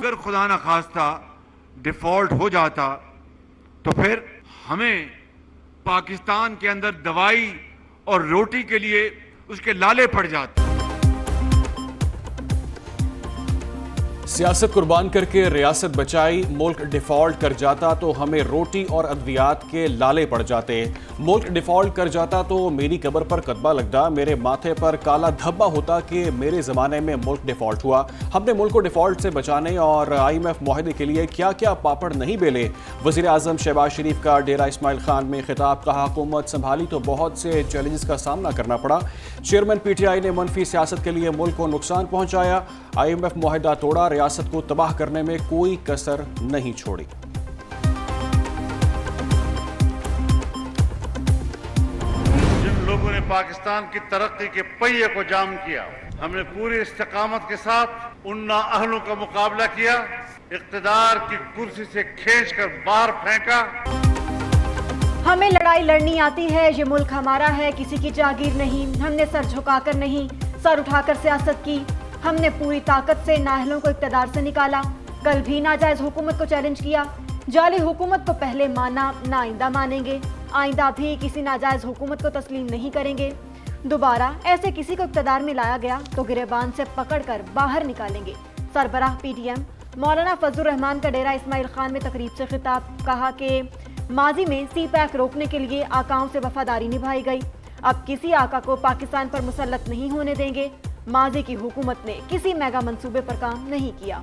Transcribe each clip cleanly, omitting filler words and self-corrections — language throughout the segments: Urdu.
اگر خدا نخواستہ ڈیفالٹ ہو جاتا تو پھر ہمیں پاکستان کے اندر دوائی اور روٹی کے لیے اس کے لالے پڑ جاتے. سیاست قربان کر کے ریاست بچائی، ملک ڈیفالٹ کر جاتا تو ہمیں روٹی اور ادویات کے لالے پڑ جاتے. ملک ڈیفالٹ کر جاتا تو میری قبر پر کتبہ لگتا، میرے ماتھے پر کالا دھبا ہوتا کہ میرے زمانے میں ملک ڈیفالٹ ہوا. ہم نے ملک کو ڈیفالٹ سے بچانے اور IMF معاہدے کے لیے کیا کیا پاپڑ نہیں بیلے. وزیر اعظم شہباز شریف کا ڈیرہ اسماعیل خان میں خطاب. کہا حکومت سنبھالی تو بہت سے چیلنجز کا سامنا کرنا پڑا. چیئرمین PTI نے منفی سیاست کے لیے ملک کو نقصان پہنچایا. IMF معاہدہ توڑا، ریاست کو تباہ کرنے میں کوئی کسر نہیں چھوڑی. جن لوگوں نے پاکستان کی ترقی کے پہیے کو جام کیا، ہم نے پوری استقامت کے ساتھ ان نااہلوں کا مقابلہ کیا، اقتدار کی کرسی سے کھینچ کر باہر پھینکا. ہمیں لڑائی لڑنی آتی ہے، یہ ملک ہمارا ہے، کسی کی جاگیر نہیں. ہم نے سر جھکا کر نہیں، سر اٹھا کر سیاست کی. ہم نے پوری طاقت سے نااہلوں کو اقتدار سے نکالا. کل بھی ناجائز حکومت کو چیلنج کیا. جعلی حکومت کو پہلے مانا، نہ آئندہ مانیں گے. آئندہ بھی کسی ناجائز حکومت کو تسلیم نہیں کریں گے. دوبارہ ایسے کسی کو اقتدار میں لایا گیا تو گریبان سے پکڑ کر باہر نکالیں گے. سربراہ PDM مولانا فضل الرحمان کا ڈیرہ اسماعیل خان میں تقریب سے خطاب. کہا کہ ماضی میں CPAC روکنے کے لیے آقاؤں سے وفاداری نبھائی گئی، اب کسی آقا کو پاکستان پر مسلط نہیں ہونے دیں گے. ماضی کی حکومت نے کسی میگا منصوبے پر کام نہیں کیا.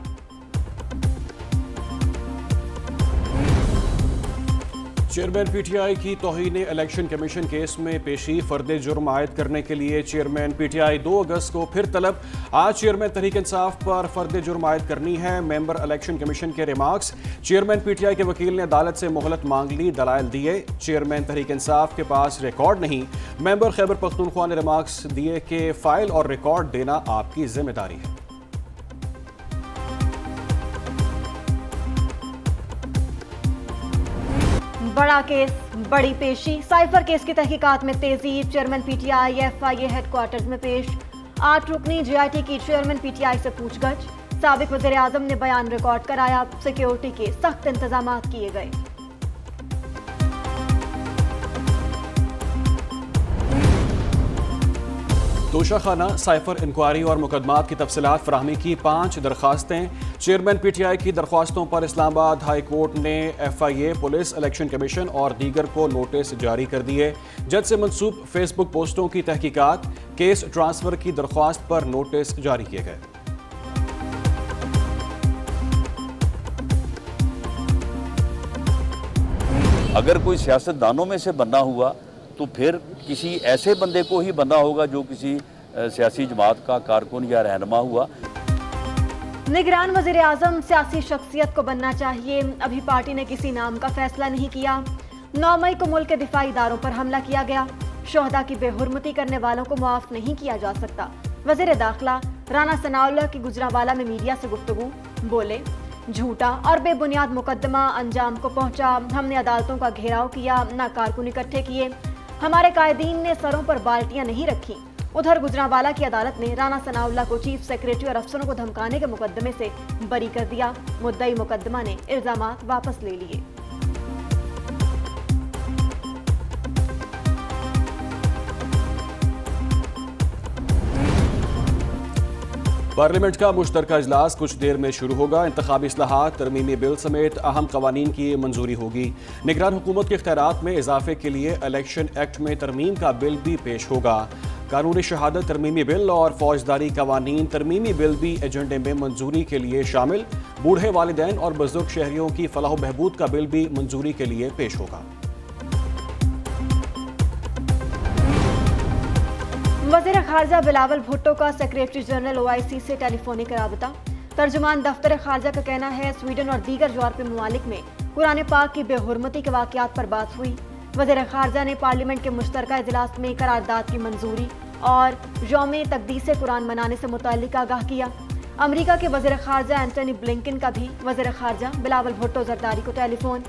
چیئرمین PTI کی توہین الیکشن کمیشن کیس میں پیشی. فرد جرم عائد کرنے کے لیے چیئرمین PTI 2 اگست کو پھر طلب. آج چیئرمین تحریک انصاف پر فرد جرم عائد کرنی ہے. ممبر الیکشن کمیشن کے ریمارکس. چیئرمین PTI کے وکیل نے عدالت سے مہلت مانگ لی، دلائل دیے. چیئرمین تحریک انصاف کے پاس ریکارڈ نہیں. ممبر خیبر پختونخوا نے ریمارکس دیے کہ فائل اور ریکارڈ دینا آپ کی ذمہ داری ہے. بڑا کیس، بڑی پیشی. سائفر کیس کی تحقیقات میں تیزی. Chairman PTI FIA headquarters میں پیش. 8 رکنی GIT کی چیئرمین PTI سے پوچھ گچھ. سابق وزیر اعظم نے بیان ریکارڈ کرایا. سیکیورٹی کے سخت انتظامات کیے گئے. توشہ خانہ سائفر انکوائری اور مقدمات کی تفصیلات فراہمی کی 5 درخواستیں. چیئرمین PTI کی درخواستوں پر اسلام آباد ہائی کورٹ نے FIA، پولیس، الیکشن کمیشن اور دیگر کو نوٹس جاری کر دیے. جج سے منسوب فیس بک پوسٹوں کی تحقیقات. کیس ٹرانسفر کی درخواست پر نوٹس جاری کیے گئے. اگر کوئی سیاستدانوں میں سے بننا ہوا تو پھر کسی ایسے بندے کو ہی بننا ہوگا جو کسی سیاسی جماعت کا کارکن یا رہنما ہوا. نگران وزیر اعظم سیاسی شخصیت کو بننا چاہیے. ابھی پارٹی نے کسی نام کا فیصلہ نہیں کیا. 9 مئی کو ملک کے دفاعی اداروں پر حملہ کیا گیا. شہداء کی بے حرمتی کرنے والوں کو معاف نہیں کیا جا سکتا. وزیر داخلہ رانا ثناءاللہ کی گجرانوالہ میں میڈیا سے گفتگو. بولے جھوٹا اور بے بنیاد مقدمہ انجام کو پہنچا. ہم نے عدالتوں کا گھیراؤ کیا، نہ کارکن اکٹھے کیے. ہمارے قائدین نے سروں پر بالٹیاں نہیں رکھی. ادھر گجرانوالہ کی عدالت نے رانا ثناءاللہ کو چیف سیکریٹری اور افسروں کو دھمکانے کے مقدمے سے بری کر دیا. مدعی مقدمہ نے الزامات واپس لے لیے. پارلیمنٹ کا مشترکہ اجلاس کچھ دیر میں شروع ہوگا. انتخابی اصلاحات، ترمیمی بل سمیت اہم قوانین کی منظوری ہوگی. نگران حکومت کے اختیارات میں اضافے کے لیے الیکشن ایکٹ میں ترمیم کا بل بھی پیش ہوگا. قانونی شہادت ترمیمی بل اور فوجداری قوانین ترمیمی بل بھی ایجنڈے میں منظوری کے لیے شامل. بوڑھے والدین اور بزرگ شہریوں کی فلاح و بہبود کا بل بھی منظوری کے لیے پیش ہوگا. وزیر خارجہ بلاول بھٹو کا سیکریٹری جنرل OIC سے ٹیلی فونک رابطہ. ترجمان دفتر خارجہ کا کہنا ہے سویڈن اور دیگر یورپی ممالک میں قرآن پاک کی بے حرمتی کے واقعات پر بات ہوئی. وزیر خارجہ نے پارلیمنٹ کے مشترکہ اجلاس میں قرارداد کی منظوری اور یوم تقدیس قرآن منانے سے متعلق آگاہ کیا. امریکہ کے وزیر خارجہ اینٹونی بلنکن کا بھی وزیر خارجہ بلاول بھٹو زرداری کو ٹیلی فون.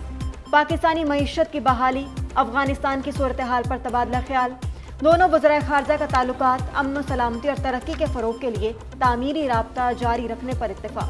پاکستانی معیشت کی بحالی، افغانستان کی صورتحال پر تبادلہ خیال. دونوں وزرائے خارجہ کا تعلقات امن و سلامتی اور ترقی کے فروغ کے لیے تعمیری رابطہ جاری رکھنے پر اتفاق.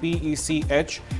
PECH,